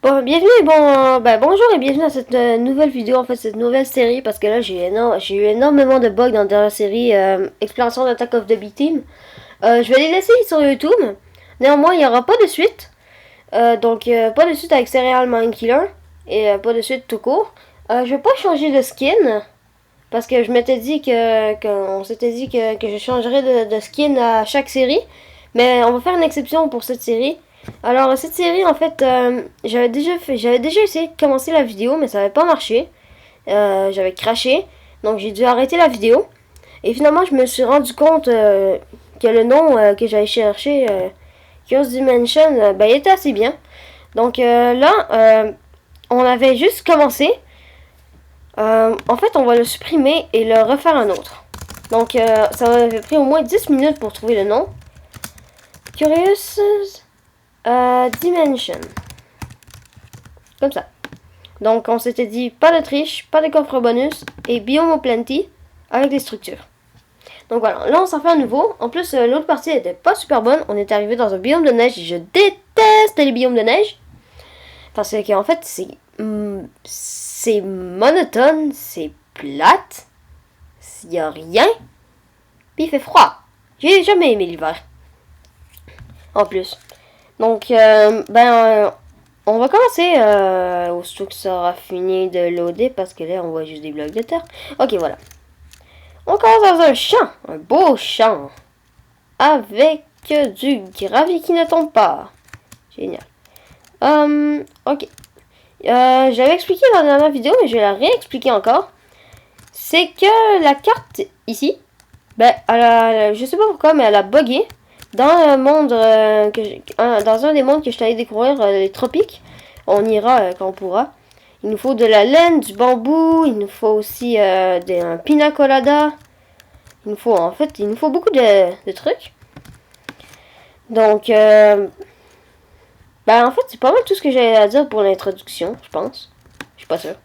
Bon, bienvenue, bonjour et bienvenue à cette nouvelle vidéo, en fait, cette nouvelle série, parce que là, j'ai eu énormément de bugs dans la série Exploration d'Attack of the B-Team. Je vais les laisser sur YouTube. Néanmoins, il n'y aura pas de suite. Pas de suite avec Serial Mind Killer, et pas de suite tout court. Je vais pas changer de skin, parce que je m'étais dit on s'était dit que je changerais de skin à chaque série. Mais on va faire une exception pour cette série. Alors cette série en fait, j'avais déjà essayé de commencer la vidéo mais ça n'avait pas marché. J'avais craché, donc j'ai dû arrêter la vidéo. Et finalement je me suis rendu compte que le nom que j'avais cherché, Chaos Dimension, il était assez bien. On avait juste commencé. En fait on va le supprimer et le refaire un autre. Ça m'avait pris au moins 10 minutes pour trouver le nom. Curious Dimension. Comme ça. Donc on s'était dit pas de triche, pas de coffre bonus et biome au plenty avec des structures. Donc voilà, là on s'en fait un nouveau. En plus l'autre partie était pas super bonne. On est arrivé dans un biome de neige et je déteste les biomes de neige. Parce qu'en fait c'est monotone, c'est plate, il y a rien, puis il fait froid. J'ai jamais aimé l'hiver. En plus. On va commencer aussitôt que ça aura fini de loader parce que là on voit juste des blocs de terre. Ok, voilà. On commence dans un champ, un beau champ, avec du gravier qui ne tombe pas. Génial. Ok. J'avais expliqué dans la dernière vidéo, mais je vais la réexpliquer encore. C'est que la carte ici, je sais pas pourquoi, mais elle a bugué. Dans le monde dans un des mondes que je t'allais découvrir, les tropiques, on ira quand on pourra. Il nous faut de la laine, du bambou, il nous faut aussi un pina colada. Il nous faut beaucoup de trucs. Donc, en fait, c'est pas mal tout ce que j'ai à dire pour l'introduction, je pense. Je suis pas sûre.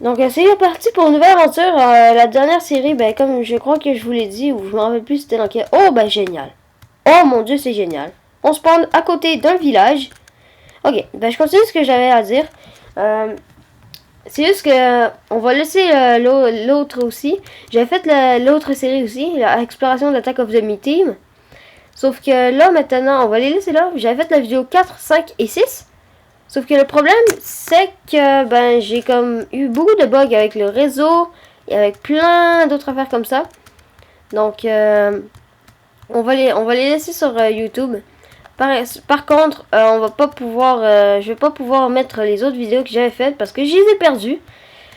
Donc, c'est parti pour une nouvelle aventure. La dernière série, comme je crois que je vous l'ai dit, ou je me rappelle plus c'était dans quel. Oh, génial. Oh mon dieu, c'est génial. On spawn à côté d'un village. Ok, je continue ce que j'avais à dire. C'est juste que on va laisser l'autre aussi. J'avais fait l'autre série aussi, l'exploration d'Attack of the Me-Team. Sauf que là, maintenant, on va les laisser là. J'avais fait la vidéo 4, 5 et 6. Sauf que le problème, c'est que j'ai comme eu beaucoup de bugs avec le réseau et avec plein d'autres affaires comme ça. Donc, on va les laisser sur YouTube. Par contre, on va pas pouvoir, je vais pas pouvoir mettre les autres vidéos que j'avais faites parce que je les ai perdues.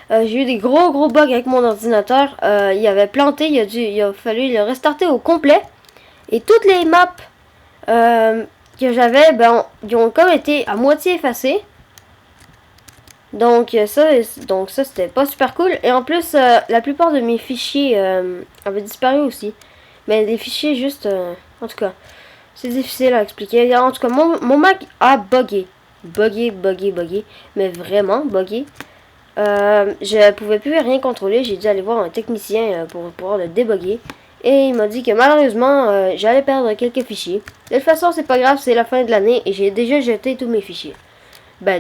J'ai eu des gros bugs avec mon ordinateur. Il avait planté, il a fallu le restarter au complet. Et toutes les maps que j'avais, ils ont comme été à moitié effacées. Donc ça c'était pas super cool. Et en plus, la plupart de mes fichiers avaient disparu aussi. Mais des fichiers juste, en tout cas, c'est difficile à expliquer. En tout cas, mon Mac a bugué. Bugué. Mais vraiment bugué. Je pouvais plus rien contrôler. J'ai dû aller voir un technicien pour pouvoir le débugger. Et il m'a dit que malheureusement, j'allais perdre quelques fichiers. De toute façon, c'est pas grave, c'est la fin de l'année et j'ai déjà jeté tous mes fichiers.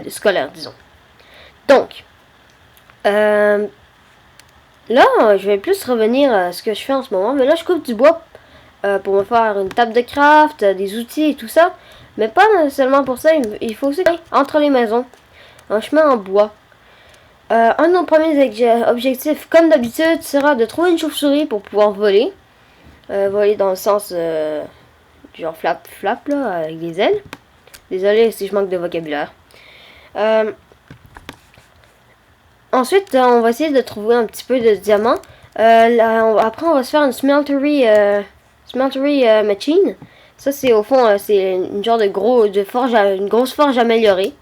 Scolaires, disons. Donc, là, je vais plus revenir à ce que je fais en ce moment. Mais là, je coupe du bois pour me faire une table de craft, des outils et tout ça. Mais pas seulement pour ça, il faut aussi entre les maisons. Un chemin en bois. Un de nos premiers objectifs, comme d'habitude, sera de trouver une chauve-souris pour pouvoir voler. Voler dans le sens genre flap là, avec des ailes. Désolé si je manque de vocabulaire. Ensuite, on va essayer de trouver un petit peu de diamants. Après, on va se faire une smeltery machine. Ça, c'est au fond, c'est une genre de forge, une grosse forge améliorée.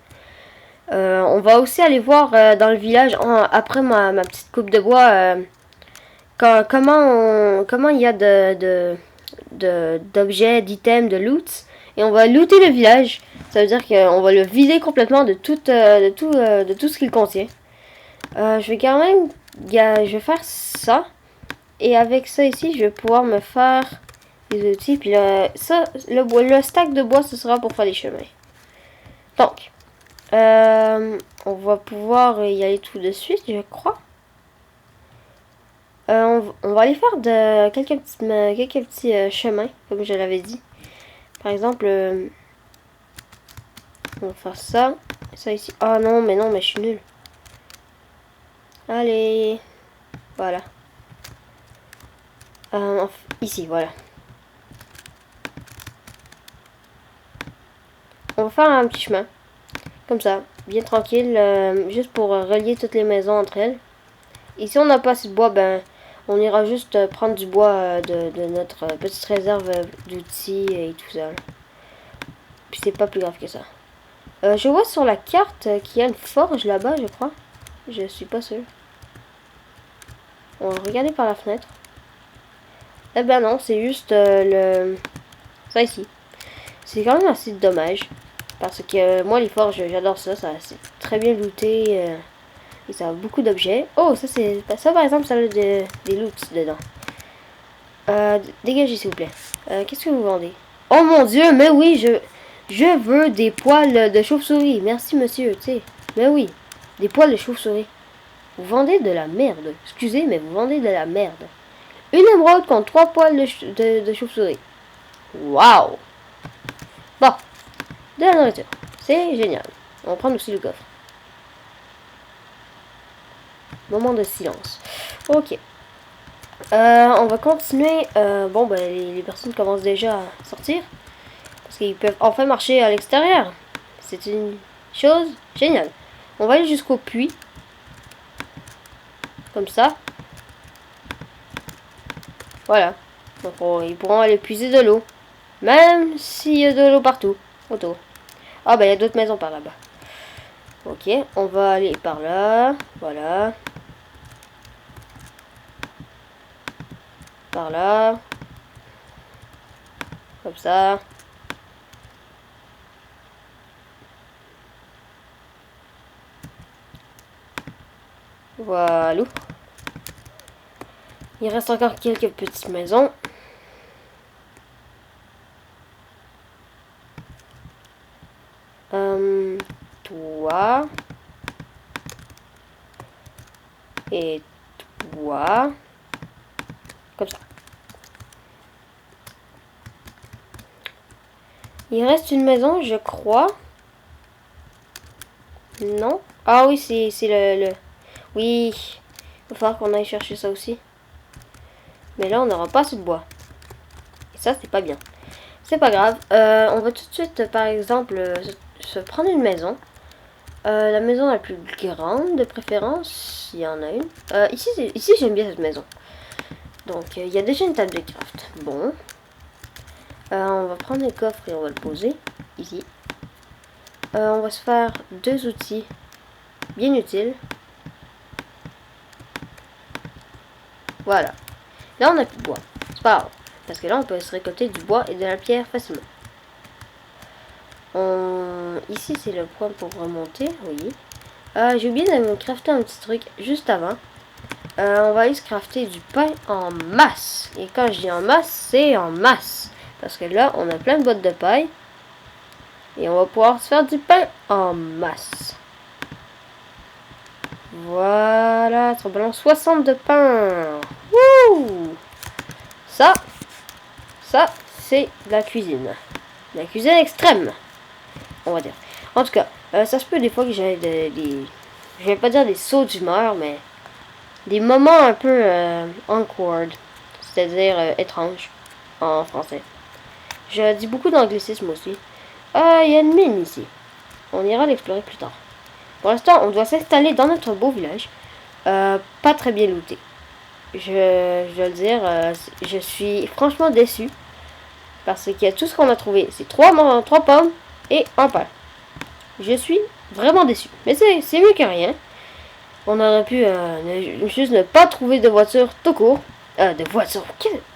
On va aussi aller voir dans le village, après ma petite coupe de bois, comment il y a d'objets, d'items, de loot. Et on va looter le village. Ça veut dire qu'on va le vider complètement de tout ce qu'il contient. Je vais quand même, je vais faire ça. Et avec ça ici, je vais pouvoir me faire des outils. Puis le stack de bois, ce sera pour faire des chemins. Donc, On va pouvoir y aller tout de suite, je crois. On va aller faire quelques petits chemins, comme je l'avais dit. Par exemple, on va faire ça. Ça ici. Ah non, mais je suis nulle. Allez. Voilà. Ici, voilà. On va faire un petit chemin. Comme ça. Bien tranquille. Juste pour relier toutes les maisons entre elles. Et si on n'a pas assez de bois, ben, on ira juste prendre du bois de notre petite réserve d'outils et tout ça. Puis c'est pas plus grave que ça. Je vois sur la carte qu'il y a une forge là-bas, je crois. Je suis pas sûre. On va regarder par la fenêtre. Eh ben non, c'est juste ça ici. C'est quand même assez dommage. Parce que moi, les forges, j'adore ça. C'est très bien looté. Et ça a beaucoup d'objets. Oh, ça par exemple, ça a des loots dedans. Dégagez s'il vous plaît. Qu'est-ce que vous vendez? Oh mon dieu, mais oui, je veux des poils de chauve-souris. Merci monsieur, tu sais. Mais oui, des poils de chauve-souris. Vous vendez de la merde. Excusez, mais vous vendez de la merde. Une émeraude contre 3 poils de chauve-souris. Waouh! Bon, de la nourriture. C'est génial. On va prendre aussi le coffre. Moment de silence. Ok. On va continuer. Bon, ben, les personnes commencent déjà à sortir. Parce qu'ils peuvent enfin marcher à l'extérieur. C'est une chose géniale. On va aller jusqu'au puits. Comme ça. Voilà. Donc ils pourront aller puiser de l'eau. Même s'il y a de l'eau partout. Autour. Ah bah il y a d'autres maisons par là-bas. Ok, on va aller par là. Voilà. Par là. Comme ça. Voilà. Il reste encore quelques petites maisons. Toi. Et toi. Comme ça. Il reste une maison, je crois. Non. Ah oui, c'est le... Oui. Il va falloir qu'on aille chercher ça aussi. Mais là, on n'aura pas assez de bois. Et ça, c'est pas bien. C'est pas grave. On va tout de suite, par exemple, se prendre une maison. La maison la plus grande, de préférence. Il y en a une. Ici j'aime bien cette maison. Donc, il y a déjà une table de craft. Bon. On va prendre le coffre et on va le poser. Ici. On va se faire 2 outils bien utiles. Voilà. Là, on n'a plus de bois. C'est pas grave. Parce que là, on peut se récolter du bois et de la pierre facilement. Ici, c'est le point pour remonter. Oui. J'ai oublié de me crafter un petit truc juste avant. On va aller se crafter du pain en masse. Et quand je dis en masse, c'est en masse. Parce que là, on a plein de boîtes de paille. Et on va pouvoir se faire du pain en masse. Voilà, trop bon. 60 de pain. Wouh! Ça, c'est de la cuisine. De la cuisine extrême, on va dire. En tout cas, ça se peut des fois que j'ai je vais pas dire des sauts d'humeur, mais des moments un peu awkward, c'est-à-dire étranges en français. Je dis beaucoup d'anglicisme aussi. Il y a une mine ici. On ira l'explorer plus tard. Pour l'instant, on doit s'installer dans notre beau village. Pas très bien looté. Je dois le dire, je suis franchement déçu. Parce que tout ce qu'on a trouvé, c'est 3 pommes et un pain. Je suis vraiment déçu. Mais c'est mieux que rien. On aurait pu juste ne pas trouver de voiture tout court. De voiture.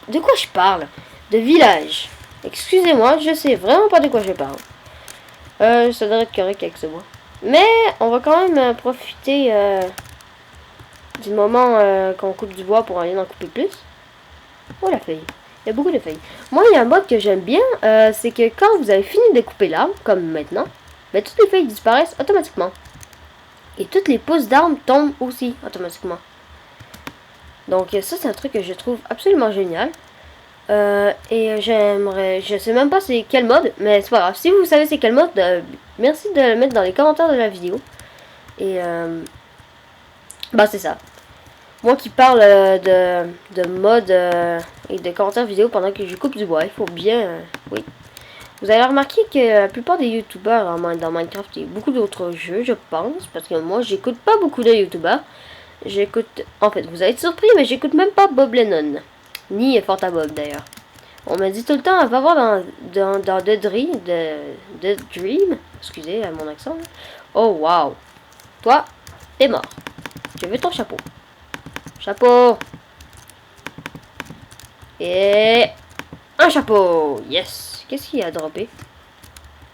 De quoi je parle? De village. Excusez-moi, je sais vraiment pas de quoi je parle. Ça devrait être correct avec ce bois. Mais on va quand même profiter du moment qu'on coupe du bois pour aller en couper plus. Oh la feuille. Il y a beaucoup de feuilles. Moi, il y a un mode que j'aime bien. C'est que quand vous avez fini de couper l'arbre, comme maintenant, ben, toutes les feuilles disparaissent automatiquement. Et toutes les pousses d'armes tombent aussi automatiquement. Donc ça c'est un truc que je trouve absolument génial. Et j'aimerais, je sais même pas c'est quel mode, mais c'est pas grave. Si vous savez c'est quel mode, merci de le mettre dans les commentaires de la vidéo. Et bah c'est ça. Moi qui parle de mode et de commentaires vidéo pendant que je coupe du bois, il faut bien, oui. Vous avez remarqué que la plupart des youtubeurs dans Minecraft et beaucoup d'autres jeux, je pense, parce que moi j'écoute pas beaucoup de youtubeurs. J'écoute, en fait, vous allez être surpris, mais j'écoute même pas Bob Lennon, ni Fortabob d'ailleurs. On m'a dit tout le temps, va voir dans The Dream, excusez mon accent. Là. Oh wow, toi, t'es mort. Je veux ton chapeau. Chapeau. Et un chapeau. Yes. Qu'est-ce qu'il a droppé?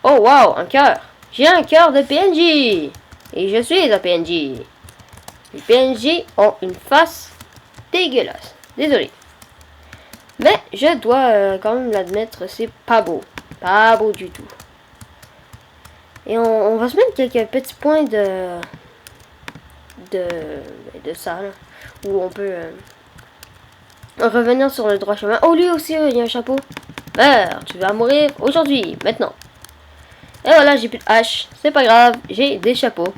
Oh wow, un cœur. J'ai un cœur de PNJ. Et je suis un PNJ. Les PNJ ont une face dégueulasse. Désolé. Mais je dois quand même l'admettre, c'est pas beau. Pas beau du tout. Et on va se mettre quelques petits points de ça, là, où on peut revenir sur le droit chemin. Oh, lui aussi, il y a un chapeau. Meurs, tu vas mourir aujourd'hui, maintenant. Et voilà, j'ai plus de hache. C'est pas grave, j'ai des chapeaux.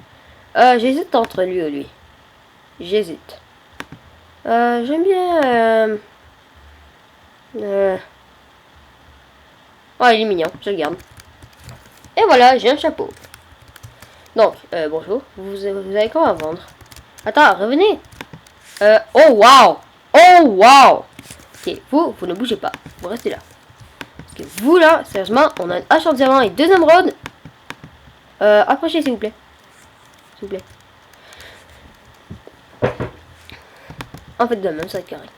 J'hésite entre lui et lui. J'hésite. J'aime bien... Oh, il est mignon, je le garde. Et voilà, j'ai un chapeau. Donc, bonjour. Vous avez quoi à vendre? Attends, revenez. Oh wow. Oh wow. Ok, vous ne bougez pas. Vous restez là. Parce que vous là, sérieusement, on a une hache en diamant et 2 émeraudes. Approchez s'il vous plaît. S'il vous plaît. En fait, de même, ça va être correct.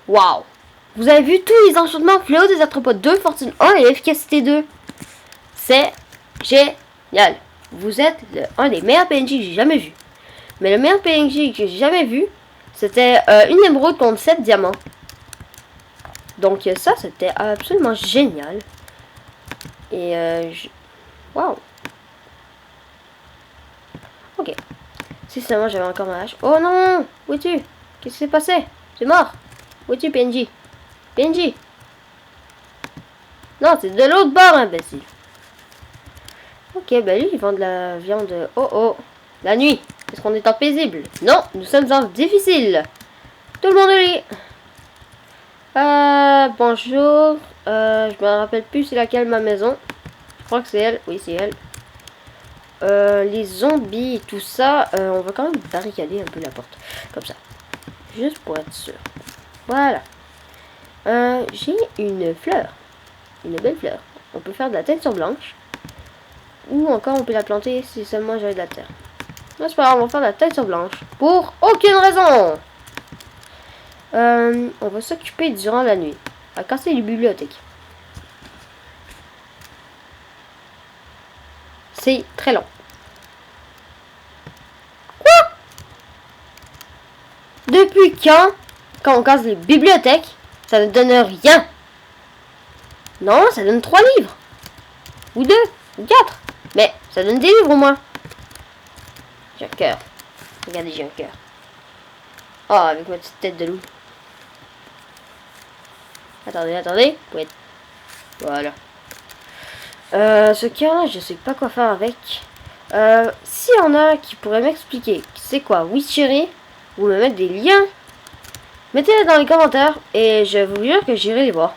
Waouh. Vous avez vu tous les enchantements fléau des arthropodes 2, fortune 1 et efficacité 2. C'est génial. Vous êtes un des meilleurs PNJ que j'ai jamais vu. Mais le meilleur PNJ que j'ai jamais vu, c'était une émeraude contre 7 diamants. Donc ça, c'était absolument génial. Et waouh. Ok. Si seulement j'avais encore ma hache. Oh non. Où es-tu? Qu'est-ce qui s'est passé? C'est mort. Où es-tu, PNJ? PNJ. Non, c'est de l'autre bord, imbécile. Ok, ben lui, il vend de la viande. Oh oh. La nuit. Est-ce qu'on est en paisible? Non, nous sommes en difficile. Tout le monde est lit. Bonjour. Je me rappelle plus c'est laquelle ma maison. Je crois que c'est elle. Oui, c'est elle. Les zombies et tout ça, on va quand même barricader un peu la porte. Comme ça. Juste pour être sûr. Voilà. J'ai une fleur. Une belle fleur. On peut faire de la teinture blanche. Ou encore on peut la planter si seulement j'avais de la terre. Non, c'est pas grave, on va faire de la teinture blanche. Pour aucune raison. On va s'occuper durant la nuit. À casser les bibliothèques. C'est très long. Quoi? Depuis quand on casse les bibliothèques, ça ne donne rien. Non, ça donne 3 livres. Ou 2, ou 4. Mais ça donne des livres au moins. J'ai un cœur. Regardez, j'ai un cœur. Oh, avec ma petite tête de loup. Attendez, attendez. Ouais. Voilà. Ce cœur-là, je sais pas quoi faire avec. S'il y en a qui pourraient m'expliquer c'est quoi Witchery, ou me mettre des liens, mettez-les dans les commentaires et je vous jure que j'irai les voir.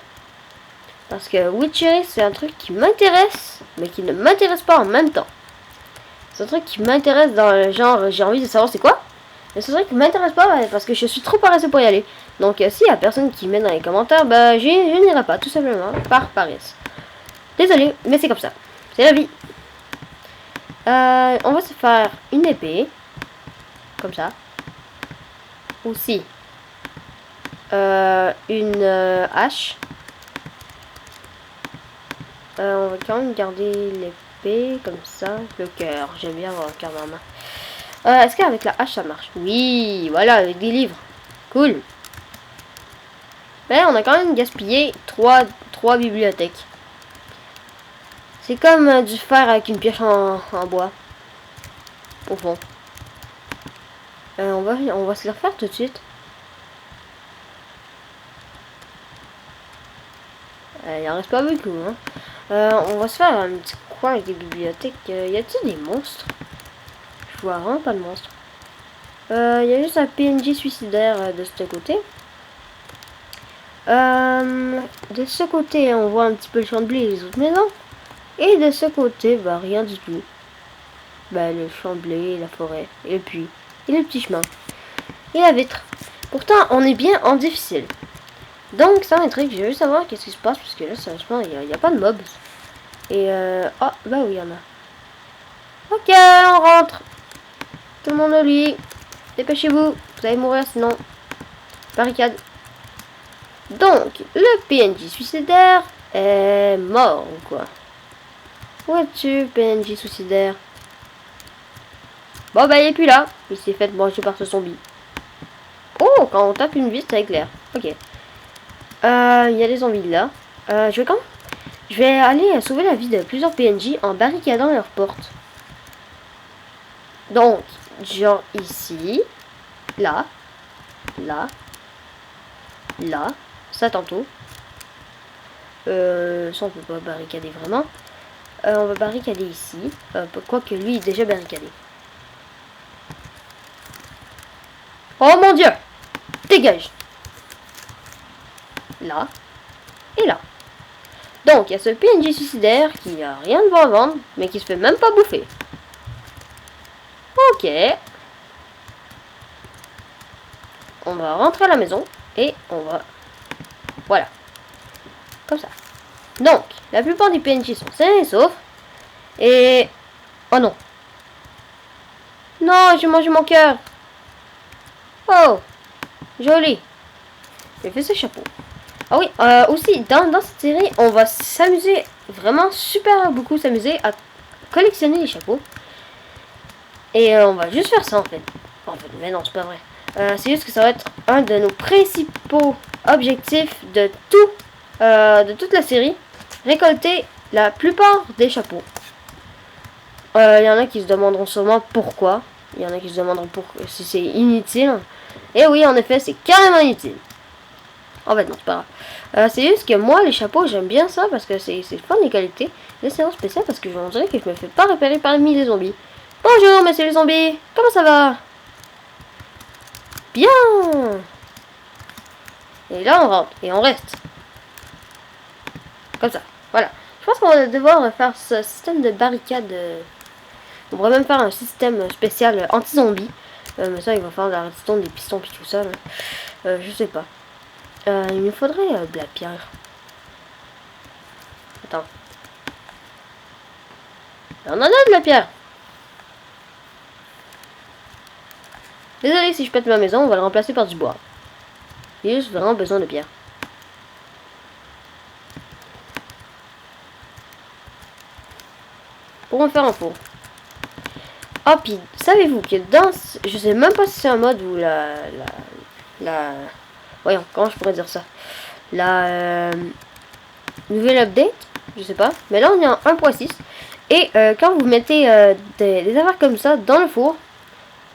Parce que Witchery, c'est un truc qui m'intéresse, mais qui ne m'intéresse pas en même temps. C'est un truc qui m'intéresse dans le genre, j'ai envie de savoir c'est quoi. Mais c'est un truc qui m'intéresse pas parce que je suis trop paresseux pour y aller. Donc s'il y a personne qui met dans les commentaires, bah je n'irai pas, tout simplement, par paresse. Désolé, mais c'est comme ça. C'est la vie. On va se faire une épée. Comme ça. Aussi. Une hache. On va quand même garder l'épée comme ça. Le cœur. J'aime bien avoir un cœur dans la main. Est-ce qu'avec la hache ça marche? Oui, voilà, avec des livres. Cool. Mais on a quand même gaspillé 3 bibliothèques. C'est comme du fer avec une pioche en bois. Au fond. On va se le refaire tout de suite. Il en reste pas beaucoup. Hein. On va se faire un petit coin avec des bibliothèques. Y a-t-il des monstres? Je vois vraiment pas de monstres. Il y a juste un PNJ suicidaire de ce côté. De ce côté, on voit un petit peu le champ de blé et les autres maisons. Et de ce côté, bah rien du tout. Bah le champ de blé, la forêt, et le puits, et le petit chemin, et la vitre. Pourtant, on est bien en difficile. Donc ça m'intrigue, je veux savoir qu'est-ce qui se passe, parce que là, sérieusement, il n'y a pas de mobs. Et oh, bah oui, il y en a. Ok, on rentre. Tout le monde au lit. Dépêchez-vous, vous allez mourir sinon. Barricade. Donc, le PNJ suicidaire est mort ou quoi? Où es-tu, PNJ suicidaire? Bon bah il est plus là. Il s'est fait manger par ce zombie. Oh, quand on tape une vis, ça éclaire. Ok. Il y a des zombies là. Je vais aller sauver la vie de plusieurs PNJ en barricadant leurs portes. Donc, genre ici, là, là, là, ça tantôt. Ça on peut pas barricader vraiment. On va barricader ici. Quoique lui est déjà barricadé. Oh mon dieu! Dégage! Là. Et là. Donc, il y a ce PNJ suicidaire qui a rien de bon à vendre, mais qui se fait même pas bouffer. Ok. On va rentrer à la maison et on va... Voilà. Comme ça. Donc, la plupart des PNJ sont sains et saufs. Et... Oh non. Non, j'ai mangé mon cœur. Oh. Joli. J'ai fait ce chapeau. Ah oui, aussi, dans cette série, on va s'amuser, vraiment super beaucoup s'amuser à collectionner les chapeaux. Et on va juste faire ça en fait. Mais non, c'est pas vrai. C'est juste que ça va être un de nos principaux objectifs de toute la série. Récolter la plupart des chapeaux. Il y en a qui se demanderont sûrement pourquoi. Il y en a qui se demanderont si c'est inutile. Et oui, en effet, c'est carrément inutile. En fait, non, c'est pas grave. C'est juste que moi, les chapeaux, j'aime bien ça parce que c'est fun les qualités. Là, c'est un spécial parce que on dirait que je me fais pas repérer parmi les zombies. Bonjour, monsieur les zombies. Comment ça va? Bien. Et là, on rentre et on reste. Comme ça. Voilà. Je pense qu'on va devoir faire ce système de barricade. On pourrait même faire un système spécial anti-zombie. Mais ça, il va falloir la redstone, des pistons puis tout ça. Là. Je sais pas. Il me faudrait de la pierre. Attends. On en a de la pierre. Désolé si je pète ma maison, on va le remplacer par du bois. J'ai juste vraiment besoin de pierre. Pour en faire un four. Ah, puis savez-vous que dans... Je sais même pas si c'est un mode où voyons, comment je pourrais dire ça? La nouvelle update, je sais pas. Mais là, on est en 1.6. Et quand vous mettez des affaires comme ça dans le four,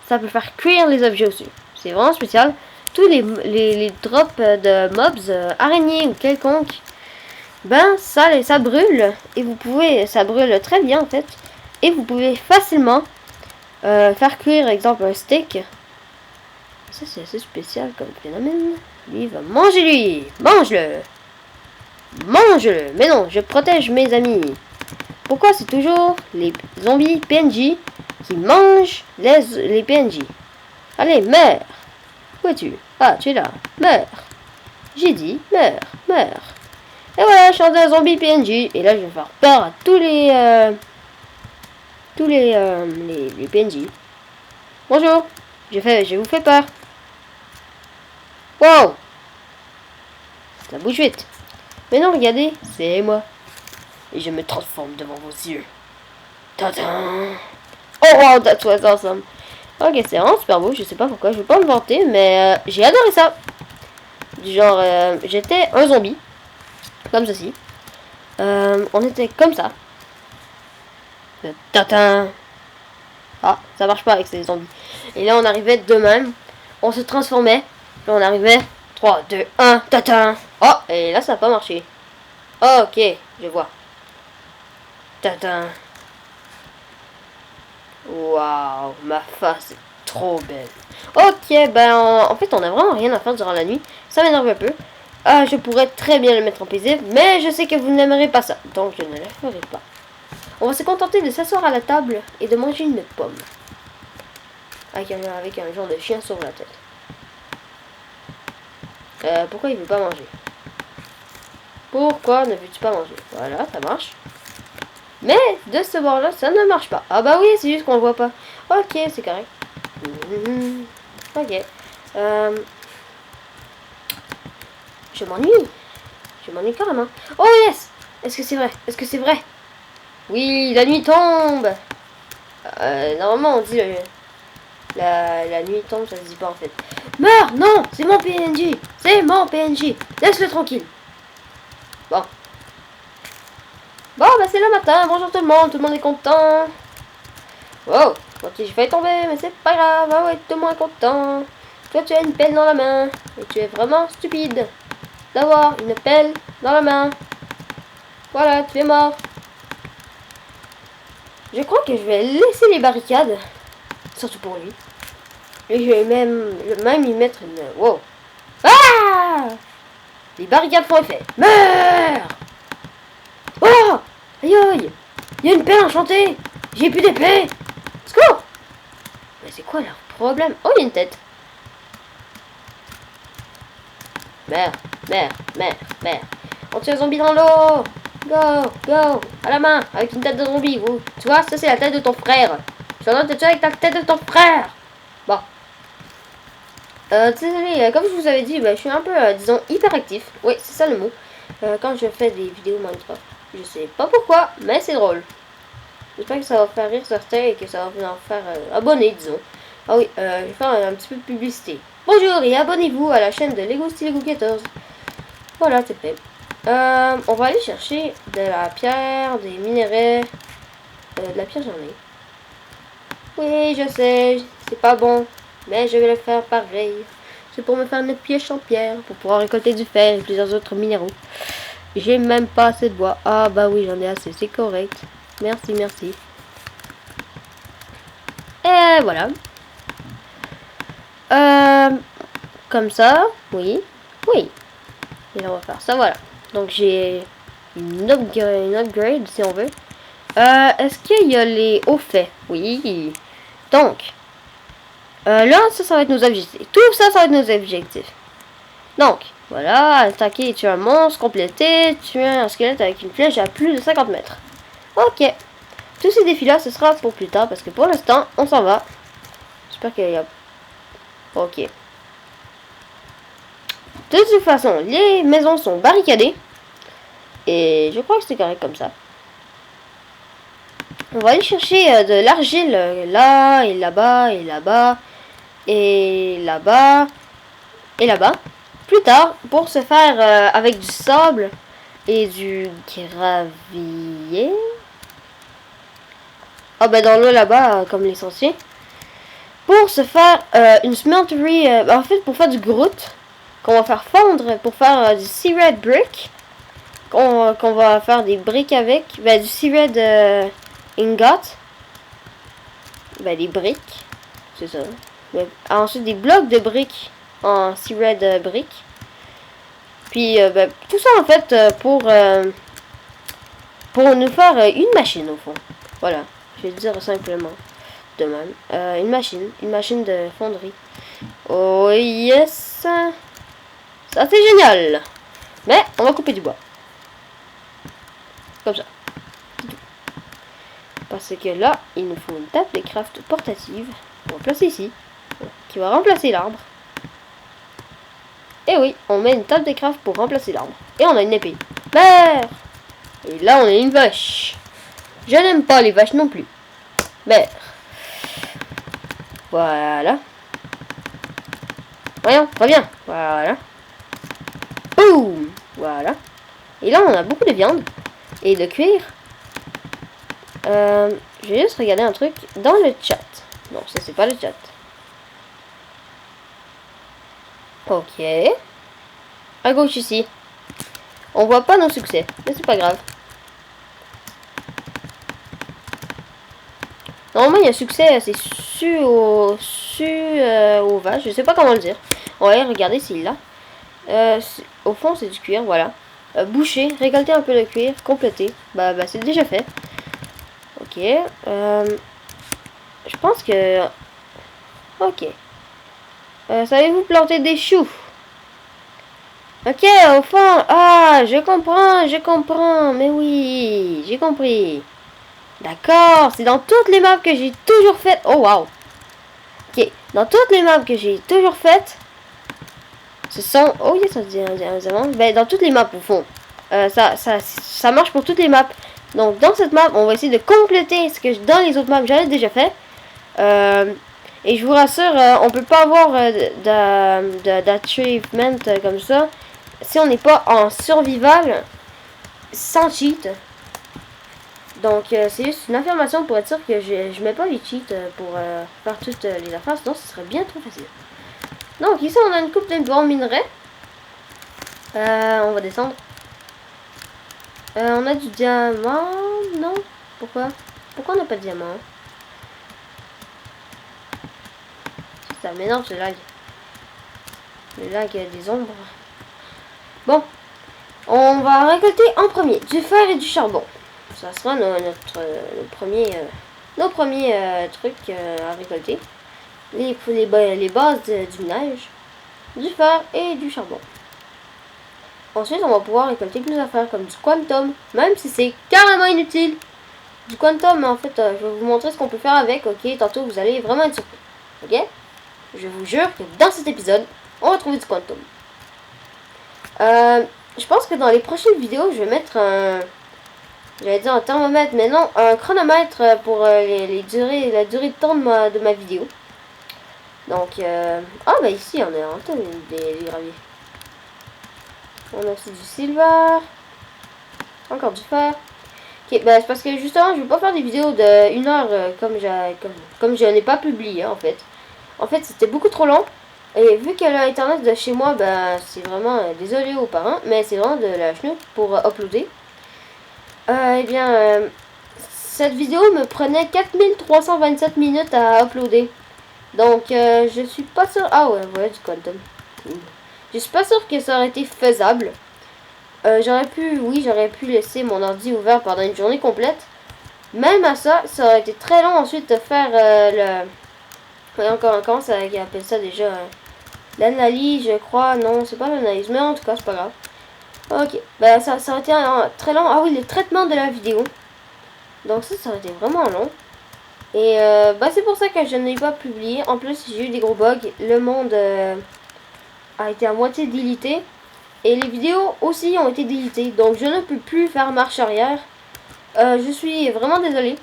ça peut faire cuire les objets aussi. C'est vraiment spécial. Tous les drops de mobs, araignées ou quelconque, ben ça brûle. Et vous pouvez, ça brûle très bien en fait. Et vous pouvez facilement faire cuire, exemple, un steak. Ça, c'est assez spécial comme phénomène. Lui, il va manger lui. Mange-le. Mange-le. Mais non, je protège mes amis. Pourquoi c'est toujours les zombies PNJ qui mangent les PNJ? Allez, meurs. Où es-tu? Ah, tu es là. Meurs. J'ai dit, meurs, meurs. Et voilà, je suis un zombie PNJ. Et là, je vais faire peur à tous les PNJ. Bonjour. Je vous fais peur. Wow. Ça bouge vite. Mais non, regardez, c'est moi. Et je me transforme devant vos yeux. Tadam. Oh wow, that was awesome. Ok, c'est vraiment super beau, je sais pas pourquoi, je vais pas me vanter, mais j'ai adoré ça. Du genre, j'étais un zombie, comme ceci. On était comme ça. Tatin. Ah, ça marche pas avec ces zombies. Et là, on arrivait de même. On se transformait. Puis on arrivait. 3, 2, 1, tatin. Oh, et là, ça n'a pas marché. Ok, je vois. Tatin. Waouh, ma face est trop belle. Ok, ben en fait on a vraiment rien à faire durant la nuit. Ça m'énerve un peu. Je pourrais très bien le mettre en paisible, mais je sais que vous n'aimerez pas ça, donc je ne le ferai pas. On va se contenter de s'asseoir à la table et de manger une pomme. Avec un genre de chien sur la tête. Pourquoi il veut pas manger? Pourquoi ne veux-tu pas manger? Voilà, ça marche. Mais de ce bord-là, ça ne marche pas. Ah bah oui, c'est juste qu'on le voit pas. Ok, c'est correct. Ok. Je m'ennuie. Je m'ennuie carrément. Oh yes! Est-ce que c'est vrai? Est-ce que c'est vrai? Oui, la nuit tombe. Normalement, on dit la nuit tombe, ça se dit pas en fait. Meurs! Non! C'est mon PNJ! C'est mon PNJ! Laisse-le tranquille. Bon. Bon, bah c'est le matin. Bonjour tout le monde est content. Wow! Ok, j'ai failli tomber, mais c'est pas grave. Ah ouais, tout le monde est content. Toi, tu as une pelle dans la main. Et tu es vraiment stupide d'avoir une pelle dans la main. Voilà, tu es mort. Je crois que je vais laisser les barricades. Surtout pour lui. Et je vais même y mettre une... Wow. Ah! Les barricades font effet. Meurs! Oh! Aïe aïe! Il y a une pelle enchantée! J'ai plus d'épée! Secours! Mais c'est quoi leur problème? Oh, il y a une tête. Merde, merde, merde, merde. On tue un zombie dans l'eau! Go, go! À la main! Avec une tête de zombie, vous. Tu vois, ça c'est la tête de ton frère. Tu vas te tuer avec la tête de ton frère! Bon. Désolé, comme je vous avais dit, je suis un peu, disons, hyperactif. Oui, c'est ça le mot. Quand je fais des vidéos Minecraft. Je sais pas pourquoi, mais c'est drôle. J'espère que ça va faire rire certains et que ça va vous en faire abonner, disons. Ah oui, je vais faire un petit peu de publicité. Bonjour et abonnez-vous à la chaîne de Lego Stylego 14. Voilà, c'est fait. On va aller chercher de la pierre, des minerais. De la pierre, j'en ai. Oui, je sais, c'est pas bon. Mais je vais le faire pareil. C'est pour me faire une pioche en pierre. Pour pouvoir récolter du fer et plusieurs autres minéraux. J'ai même pas assez de bois. Ah bah oui, j'en ai assez, c'est correct. Merci, merci. Et voilà. Comme ça, oui. Oui. Et là, on va faire ça, voilà. Donc, j'ai une upgrade, si on veut. Est-ce qu'il y a les hauts faits? Oui. Donc, là, ça va être nos objectifs. Tout ça, ça va être nos objectifs. Donc, voilà, attaquer et tuer un monstre, compléter, tuer un squelette avec une flèche à plus de 50 mètres. Ok. Tous ces défis-là, ce sera pour plus tard, parce que pour l'instant, on s'en va. J'espère qu'il y a... Ok. De toute façon, les maisons sont barricadées. Et je crois que c'est correct comme ça. On va aller chercher de l'argile là, et là-bas, et là-bas, et là-bas, et là-bas. Plus tard, pour se faire avec du sable et du gravier. Ah ben dans l'eau là-bas, comme l'essentiel. Pour se faire une smeltery, en fait pour faire du grout, qu'on va faire fondre, pour faire du sea red brick, qu'on va faire des briques avec, ben du sea red ingot, ben des briques, c'est ça. Ben, ensuite des blocs de briques en sea red brick. Puis ben, tout ça en fait pour nous faire une machine au fond. Voilà, je vais le dire simplement de même. Une machine de fonderie. Oh yes, ça c'est génial. Mais on va couper du bois. Comme ça. Parce que là, il nous faut une table de craft portative. On va placer ici. Qui va remplacer l'arbre. Et oui, on met une table de craft pour remplacer l'arbre. Et on a une épée. Mère! Et là, on a une vache. Je n'aime pas les vaches non plus. Mère. Voilà. Voyons, reviens. Voilà. Boum! Voilà. Et là, on a beaucoup de viande. Et de cuir. Je vais juste regarder un truc dans le chat. Non, ça c'est pas le chat. Ok. À gauche ici. On voit pas nos succès, mais c'est pas grave. Normalement, il y a un succès, c'est au vache, je sais pas comment le dire. On va aller regarder s'il l'a. Au fond, c'est du cuir, voilà. Boucher, récolter un peu de cuir, compléter. Bah c'est déjà fait. Ok. Je pense que... Ok. Savez-vous planter des choux? Ok, au fond... Ah, je comprends. Mais oui, j'ai compris. D'accord, c'est dans toutes les maps que j'ai toujours faites. Oh, waouh. Ok, dans toutes les maps que j'ai toujours faites, ce sont... Oh, yes, ça dit un ben, dans toutes les maps, au fond. Ça marche pour toutes les maps. Donc, dans cette map, on va essayer de compléter ce que dans les autres maps, j'avais déjà fait. Et je vous rassure, on peut pas avoir d'achievement comme ça si on n'est pas en survival sans cheat. Donc c'est juste une affirmation pour être sûr que je mets pas les cheats pour faire toutes les affaires, sinon ce serait bien trop facile. Donc ici on a une coupe de bons minerais. On va descendre. On a du diamant. Non? Pourquoi on n'a pas de diamant? Ça m'énerve ce lag. Le lag des ombres. Bon. On va récolter en premier du fer et du charbon. Ça sera nos premiers trucs à récolter. Les bases du minage, du fer et du charbon. Ensuite, on va pouvoir récolter plus d'affaires comme du quantum, même si c'est carrément inutile. Du quantum, en fait, je vais vous montrer ce qu'on peut faire avec, ok? Tantôt, vous allez vraiment être surpris, ok? Je vous jure que dans cet épisode, on va trouver du quantum. Je pense que dans les prochaines vidéos, je vais mettre un... J'allais dire un thermomètre, mais non, un chronomètre pour la durée de temps de ma vidéo. Donc, ah bah ici, on a un tonne des graviers. On a aussi du silver. Encore du fer. Ok, bah c'est parce que justement, je vais pas faire des vidéos de 1 heure comme je n'ai pas publié, en fait. En fait, c'était beaucoup trop long. Et vu qu'elle a internet de chez moi, bah c'est vraiment, désolé aux parents, mais c'est vraiment de la chenoute pour uploader. Eh bien, cette vidéo me prenait 4327 minutes à uploader. Donc, je suis pas sûre... Ah ouais, voilà du quantum. Je suis pas sûre que ça aurait été faisable. J'aurais pu laisser mon ordi ouvert pendant une journée complète. Même à ça, ça aurait été très long ensuite de faire le... Comment ça appelle ça déjà? L'analyse, je crois. Non, c'est pas l'analyse, mais en tout cas, c'est pas grave. Ok, bah ça aurait été très long. Ah oui, le traitement de la vidéo. Donc ça aurait été vraiment long. Et bah c'est pour ça que je n'ai pas publié. En plus, j'ai eu des gros bugs. Le monde a été à moitié délité. Et les vidéos aussi ont été déletées. Donc je ne peux plus faire marche arrière. Je suis vraiment désolée.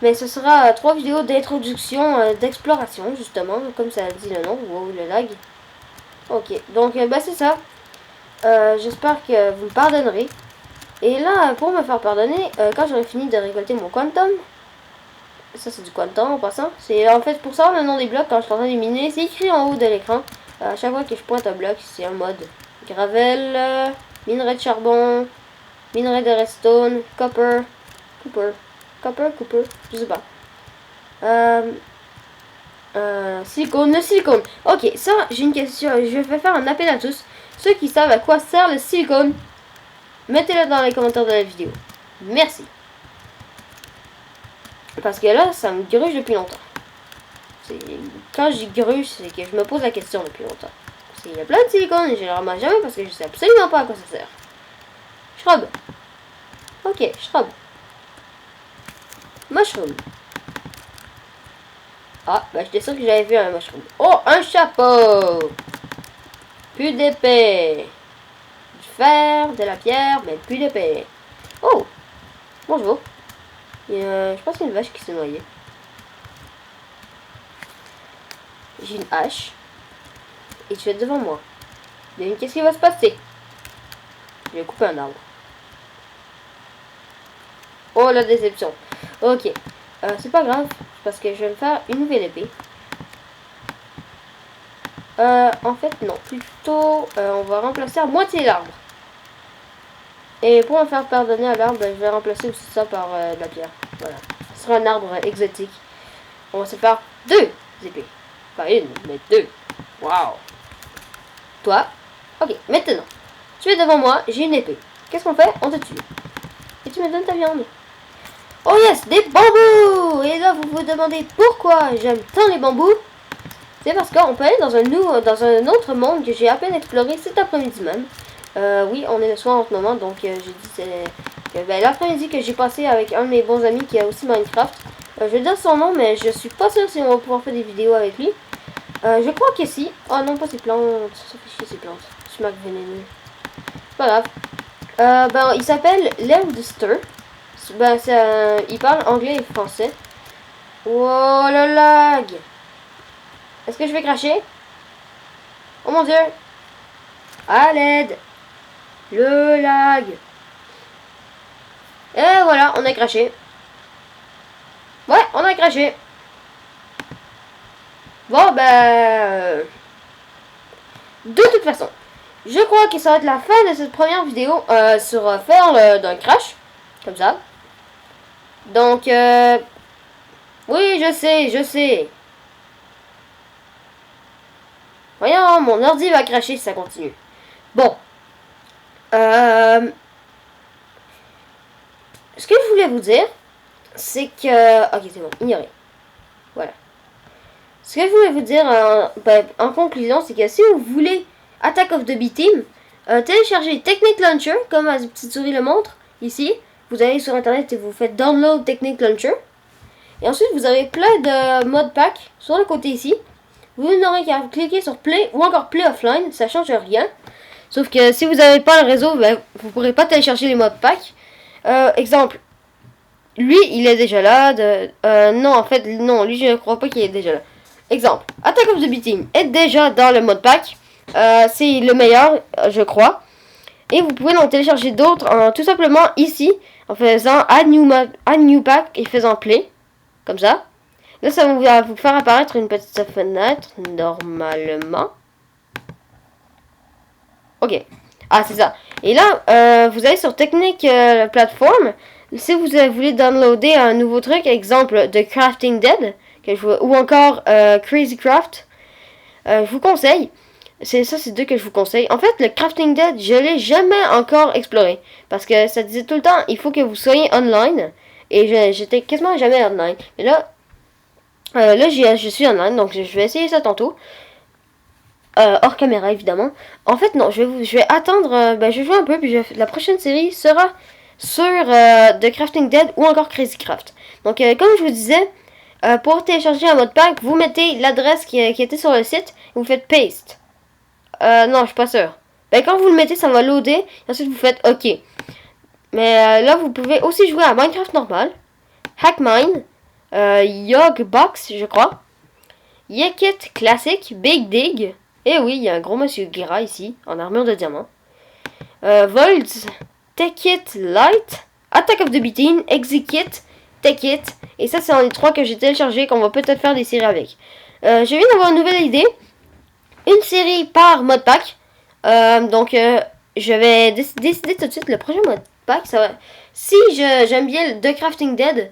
Mais ce sera 3 vidéos d'introduction, d'exploration justement. Comme ça dit le nom. Wow, le lag. Ok, donc bah c'est ça. J'espère que vous me pardonnerez. Et là, pour me faire pardonner, quand j'aurai fini de récolter mon quantum, ça c'est du quantum en passant, c'est en fait pour savoir le nom des blocs quand je suis en train de miner, c'est écrit en haut de l'écran. À chaque fois que je pointe un bloc, c'est un mode gravel, minerai de charbon, minerai de redstone, copper, je sais pas. Silicone, le silicone. Ok, ça, j'ai une question, je vais faire un appel à tous. Ceux qui savent à quoi sert le silicone, mettez-le dans les commentaires de la vidéo. Merci. Parce que là, ça me gruge depuis longtemps. Quand je dis gruge, c'est que je me pose la question depuis longtemps. Il y a plein de silicone et je ne le ramasse jamais parce que je sais absolument pas à quoi ça sert. Shrub. Ok, shrub. Mushroom. Ah, bah j'étais sûr que j'avais vu un mushroom. Oh, un chapeau. Plus d'épée. Du fer, de la pierre, mais plus d'épée. Oh, bonjour. Je pense qu'il y a une vache qui s'est noyée. J'ai une hache. Et tu es devant moi. Qu'est-ce qui va se passer? Je vais couper un arbre. Oh, la déception. Ok. C'est pas grave, parce que je vais me faire une nouvelle épée. En fait, non. Plutôt, on va remplacer à moitié l'arbre. Et pour me faire pardonner à l'arbre, je vais remplacer aussi ça par de la pierre. Voilà. Ce sera un arbre exotique. On va se faire 2 épées. Pas une, mais 2. Waouh. Toi. Ok, maintenant. Tu es devant moi, j'ai une épée. Qu'est-ce qu'on fait? On te tue. Et tu me donnes ta viande. Oh yes, des bambous! Et là, vous vous demandez pourquoi j'aime tant les bambous? C'est parce qu'on peut aller dans un autre monde que j'ai à peine exploré cet après-midi même. Oui, on est le soir en ce moment, donc j'ai dit que l'après-midi que j'ai passé avec un de mes bons amis qui a aussi Minecraft. Je donne son nom, mais je suis pas sûre si on va pouvoir faire des vidéos avec lui. Je crois que si. Oh non, pas ces plantes. Ça fait chier ces plantes. Sumac vénéneux. C'est pas grave. Ben, il s'appelle Leldster. Ben, il parle anglais et français. Oh le lag! Est-ce que je vais cracher? Oh mon dieu! À l'aide! Le lag! Et voilà, on a craché. Ouais, on a craché. Bon, ben... de toute façon, je crois que ça va être la fin de cette première vidéo sur faire d'un crash. Comme ça. Donc, oui, je sais. Voyons, mon ordi va cracher si ça continue. Bon. Ce que je voulais vous dire, c'est que... Ok, c'est bon, ignorez. Voilà. Ce que je voulais vous dire en conclusion, c'est que si vous voulez Attack of the B-Team, téléchargez Technic Launcher, comme ma petite souris le montre, ici. Vous allez sur internet et vous faites Download Technic Launcher. Et ensuite, vous avez plein de modpacks sur le côté ici. Vous n'aurez qu'à cliquer sur Play ou encore Play Offline, ça change rien. Sauf que si vous n'avez pas le réseau, ben, vous ne pourrez pas télécharger les modpacks. Exemple, lui, il est déjà là. Non, en fait, non, lui, je ne crois pas qu'il est déjà là. Exemple, Attack of the B-Team est déjà dans le modpack. C'est le meilleur, je crois. Et vous pouvez en télécharger d'autres tout simplement ici, en faisant Add New Pack et faisant Play. Comme ça. Là, ça va vous faire apparaître une petite fenêtre, normalement. Ok. Ah, c'est ça. Et là, vous allez sur Technique Platform. Si vous voulez downloader un nouveau truc, exemple de Crafting Dead, ou encore Crazy Craft, je vous conseille. C'est 2 que je vous conseille. En fait, le Crafting Dead, je l'ai jamais encore exploré. Parce que ça disait tout le temps, il faut que vous soyez online. Et j'étais quasiment jamais online. Mais là, je suis online, donc je vais essayer ça tantôt. Hors caméra, évidemment. En fait, non, je vais attendre. Je vais jouer un peu, puis la prochaine série sera sur The Crafting Dead ou encore Crazy Craft. Donc, comme je vous disais, pour télécharger un modpack, vous mettez l'adresse qui était sur le site et vous faites paste. Non, je suis pas sûre. Ben, quand vous le mettez, ça va loader. Et ensuite, vous faites OK. Mais là, vous pouvez aussi jouer à Minecraft normal, Hackmine, Yogbox, je crois, Yekit classique, Big Dig. Et oui, il y a un gros monsieur gras ici, en armure de diamant. Volts, Techit Light, Attack of the B-Team, Execute, Techit. Et ça, c'est les 3 que j'ai téléchargés, qu'on va peut-être faire des séries avec. Je viens d'avoir une nouvelle idée. Une série par modpack. Donc, je vais décider tout de suite le prochain modpack. Si j'aime bien The Crafting Dead,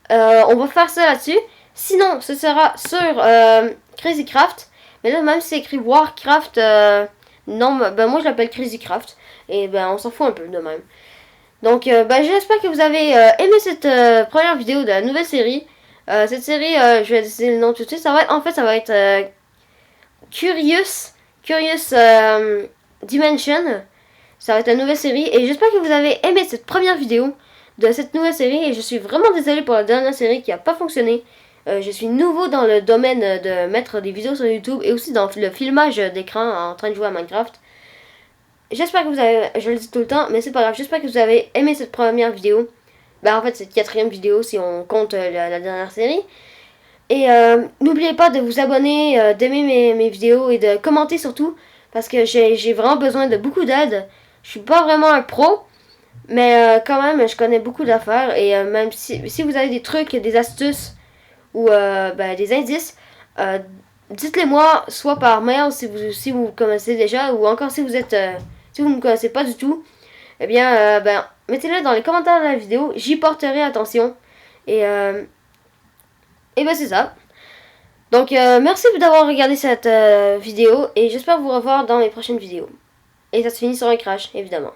on va faire ça là-dessus. Sinon, ce sera sur Crazy Craft. Mais là, même si c'est écrit Warcraft, non, moi je l'appelle Crazy Craft. Et on s'en fout un peu de même. Donc, j'espère que vous avez aimé cette première vidéo de la nouvelle série. Cette série, je vais décider le nom tout de suite. Ça va être Curious Dimension. Ça va être une nouvelle série. Et j'espère que vous avez aimé cette première vidéo de cette nouvelle série. Et je suis vraiment désolée pour la dernière série qui n'a pas fonctionné. Je suis nouveau dans le domaine de mettre des vidéos sur YouTube et aussi dans le filmage d'écran en train de jouer à Minecraft. J'espère que vous avez, je le dis tout le temps, mais c'est pas grave, j'espère que vous avez aimé cette première vidéo. En fait, cette 4e vidéo si on compte la dernière série. Et n'oubliez pas de vous abonner, d'aimer mes vidéos et de commenter surtout. Parce que j'ai vraiment besoin de beaucoup d'aide. Je suis pas vraiment un pro. Mais quand même, je connais beaucoup d'affaires. Et même si vous avez des trucs, des astuces ou des indices, dites-les moi soit par mail si vous connaissez déjà, ou encore si vous ne me connaissez pas du tout. Eh bien, mettez-le dans les commentaires de la vidéo. J'y porterai attention. Et, euh, et ben c'est ça. Donc, merci d'avoir regardé cette vidéo. Et j'espère vous revoir dans mes prochaines vidéos. Et ça se finit sur un crash, évidemment.